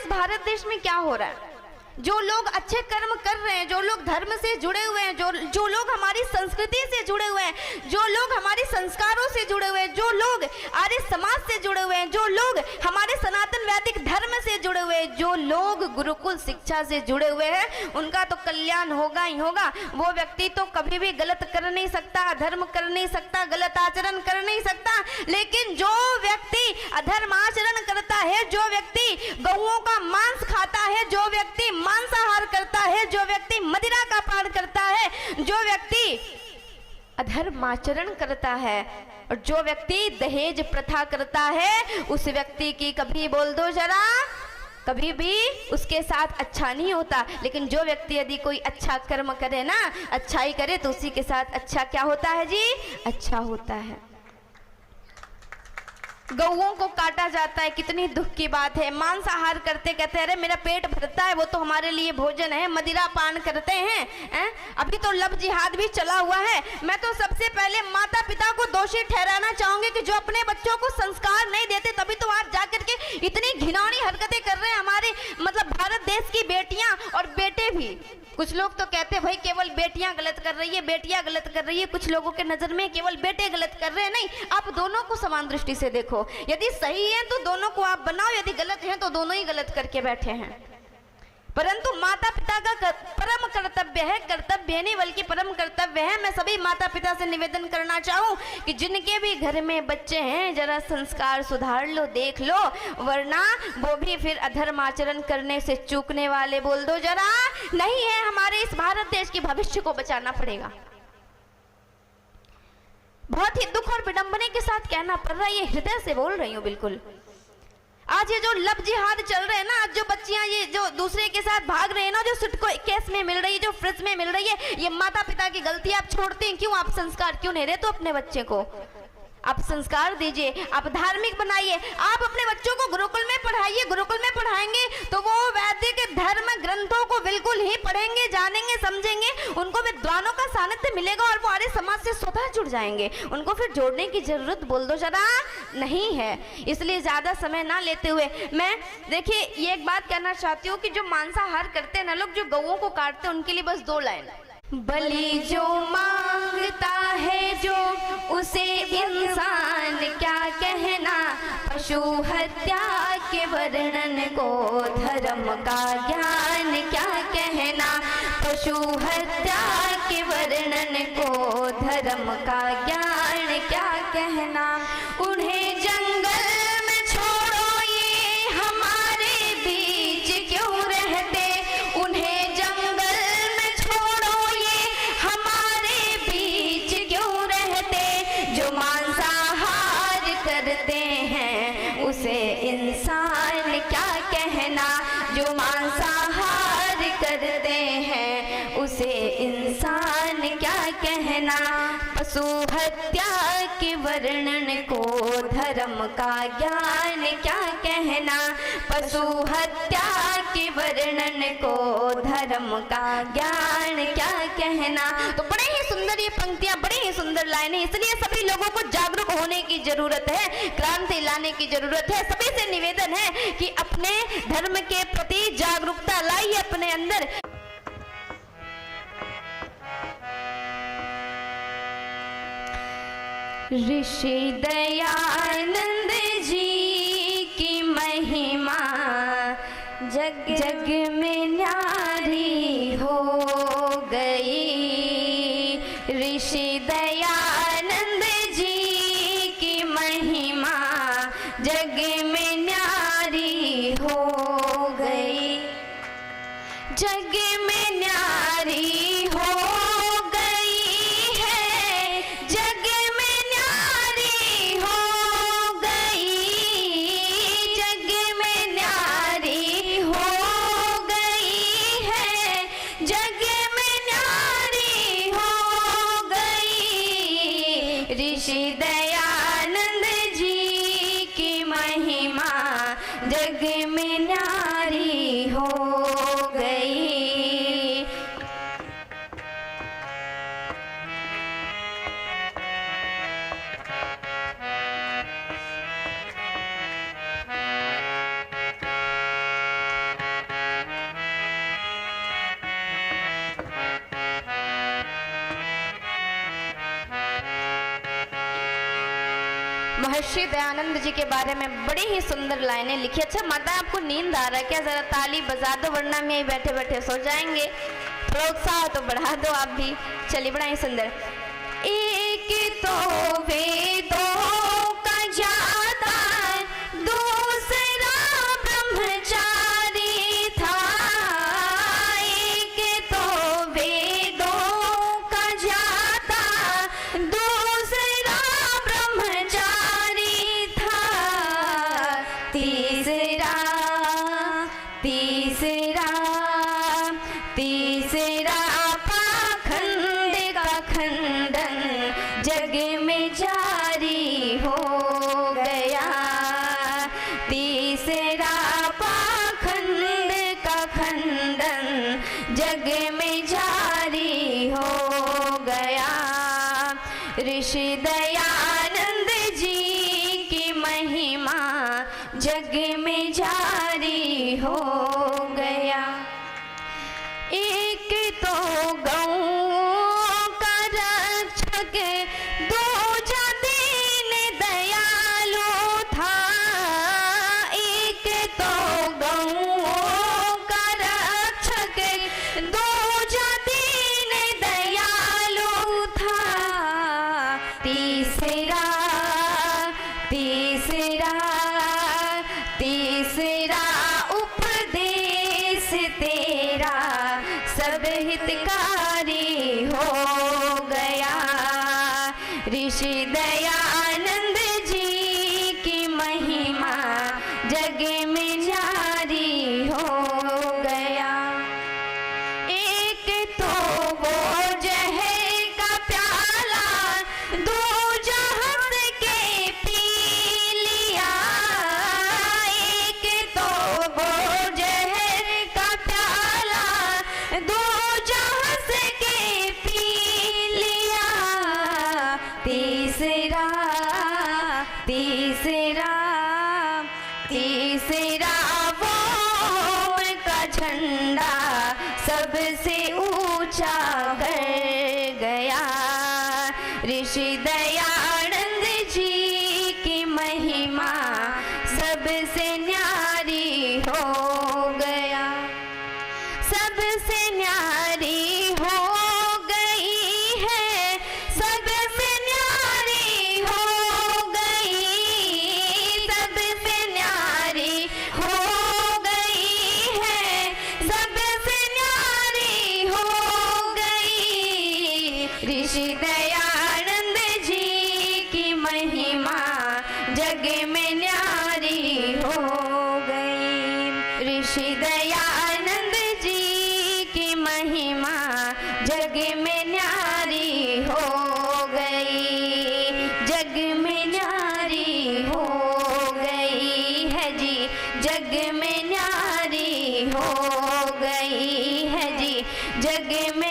भारत देश में क्या हो रहा है, जो लोग अच्छे कर्म कर रहे हैं, जो लोग धर्म से जुड़े हुए हैं, जो लोग हमारी संस्कृति से जुड़े हुए हैं, जो लोग हमारे संस्कारों से जुड़े हुए हैं, जो लोग आर्य समाज से जुड़े हुए हैं, जो लोग हमारे सनातन वैदिक धर्म से जुड़े हुए हैं, जो लोग गुरुकुल शिक्षा से जुड़े हुए हैं, उनका तो कल्याण होगा ही होगा। वो व्यक्ति तो कभी भी गलत कर नहीं सकता, अधर्म कर नहीं सकता, गलत आचरण कर नहीं सकता। लेकिन जो व्यक्ति अधर्म आचरण करता है, जो व्यक्ति गौओं का मांस खाता है, जो व्यक्ति मांसाहार करता है, जो व्यक्ति मदिरा का पान करता है, जो व्यक्ति अधर्म आचरण करता है और जो व्यक्ति दहेज प्रथा करता है, उस व्यक्ति की कभी बोल दो जरा, कभी भी उसके साथ अच्छा नहीं होता। लेकिन जो व्यक्ति यदि कोई अच्छा कर्म करे ना, अच्छाई करे, तो उसी के साथ अच्छा क्या होता है जी? अच्छा होता है। गौओं को काटा जाता है, कितनी दुख की बात है। मांसाहार करते कहते हैं अरे मेरा पेट भरता है, वो तो हमारे लिए भोजन है। मदिरा पान करते हैं, अभी तो लव जिहाद भी चला हुआ है। मैं तो सबसे पहले माता पिता को दोषी ठहराना चाहूंगी कि जो अपने बच्चों को संस्कार नहीं देते, तभी तो आज जाकर के इतनी घिनौनी हरकतें कर रहे हैं हमारे मतलब भारत देश की बेटियां और बेटे भी। कुछ लोग तो कहते हैं भाई केवल बेटियां गलत कर रही है, बेटियां गलत कर रही है। कुछ लोगों के नजर में केवल बेटे गलत कर रहे हैं, नहीं, आप दोनों को समान दृष्टि से देखो। यदि सही है तो दोनों को आप बनाओ, यदि गलत है तो दोनों ही गलत करके बैठे हैं। परंतु माता पिता का परम कर्तव्य है, कर्तव्य नहीं बल्कि परम कर्तव्य है। मैं सभी माता पिता से निवेदन करना चाहूं कि जिनके भी घर में बच्चे हैं, जरा संस्कार सुधार लो, देख लो, वरना वो भी फिर अधर्म आचरण करने से चूकने वाले बोल दो जरा नहीं है। हमारे इस भारत देश के भविष्य को बचाना पड़ेगा। बहुत ही दुख और विडंबने के साथ कहना पड़ रहा है, ये हृदय से बोल रही हूँ बिल्कुल। आज ये जो लव जिहाद चल रहे हैं ना, आज जो बच्चियां ये जो दूसरे के साथ भाग रहे हैं ना, जो सिटको केस में मिल रही है, जो फ्रिज में मिल रही है, ये माता पिता की गलती। आप छोड़ते हैं क्यों? आप संस्कार क्यों नहीं देते अपने बच्चे को? आप संस्कार दीजिए, आप धार्मिक बनाइए, आप अपने बच्चों को गुरुकुल में पढ़ाइए। गुरुकुल में पढ़ाएंगे तो वो वैदिक धर्म ग्रंथों को बिल्कुल ही पढ़ेंगे, जानेंगे, समझेंगे, उनको विद्वानों का सानिध्य मिलेगा और वो आर्य समाज से स्वतः जुड़ जाएंगे। उनको फिर जोड़ने की जरूरत बोल दो जरा नहीं है। इसलिए ज्यादा समय ना लेते हुए मैं देखिए ये एक बात कहना चाहती हूँ कि जो मांसाहार करते हैं ना लोग, जो गौओं को काटते हैं, उनके लिए बस 2 लाइन। बलि जो मांगता है जो, उसे इंसान क्या कहना, पशु हत्या के वर्णन को धर्म का ज्ञान क्या कहना, पशु हत्या के वर्णन को धर्म का ज्ञान क्या कहना। उन्हें जंगल में छोड़ो, ये हमारे बीच क्यों रहते, उन्हें जंगल में छोड़ो, ये हमारे बीच क्यों रहते। जो मांसाहार करते हैं उसे इंसान क्या कहना, जो मांसाहार करते हैं उसे इंसान क्या कहना। पशु हत्या के वर्णन को धर्म का ज्ञान क्या कहना, पशु हत्या के वर्णन को धर्म का ज्ञान क्या कहना। तो बड़े ही सुंदर ये पंक्तियां, बड़ी ही सुंदर लाइनें, इसलिए सभी लोगों को जागरूक होने की जरूरत है, क्रांति लाने की जरूरत है। सभी से निवेदन है कि अपने धर्म के प्रति जागरूकता लाइए अपने अंदर। ऋषि दयानंद जी की महिमा जग जग में न्यारी हो गई। ऋषि दयानंद जी की महिमा जग में न्यारी हो गई, जग में न्यारी हो गई है, जग में न्यारी हो गई, जग में न्यारी हो गई है, जग में न्यारी हो गई। ऋषि दयानंद जी की महिमा जग में न्यारी हो गई। महर्षि दयानंद जी के बारे में बड़ी ही सुंदर लाइनें लिखी। अच्छा माता आपको नींद आ रहा है क्या? जरा ताली बजा दो वरना में बैठे बैठे सो जाएंगे। थोड़ा उत्साह तो बढ़ा दो आप भी। चलिए बड़ा ही सुंदर। एक तो वेदों का ज्ञाता दूसरा ब्रह्मचारी था। एक तो वेदों का ज्ञाता दूसरा ब्रह्मचारी था। तीसरा पाखंड का खंडन जग में जारी हो गया। तीसरा पाखंड का खंडन जग में जारी हो गया। ऋषि दयानंद जी की महिमा जग में जारी हो गया। एक तो गौओं का रक्षक दूजा दीन दयालु था। एक तो गौओं का रक्षक दूजा दीन दयालु था। तीसरा उपदेश तेरा सब हितकारी हो गया। ऋषि दयानंद जी की महिमा जग में जारी हो गया। एक तो वो जहर का प्याला दूजा हंस के पी लिया। एक तो वो जहर का प्याला दूजा हंस के पी लिया। तीसरा वो का झंडा सबसे ऊंचा कर गया। ऋषि दयानंद जी की महिमा सबसे न्यारी हो गया। सबसे न्यारी हो गई है, सबसे न्यारी हो गई, सबसे न्यारी हो गई है, सबसे न्यारी हो गई। ऋषि दयानंद जी की महिमा जग में न्यारी हो गई। ऋषि दयानंद जी की महिमा जग में न्यारी हो गई। जग में न्यारी हो गई है जी, जग में न्यारी हो गई है जी, जग में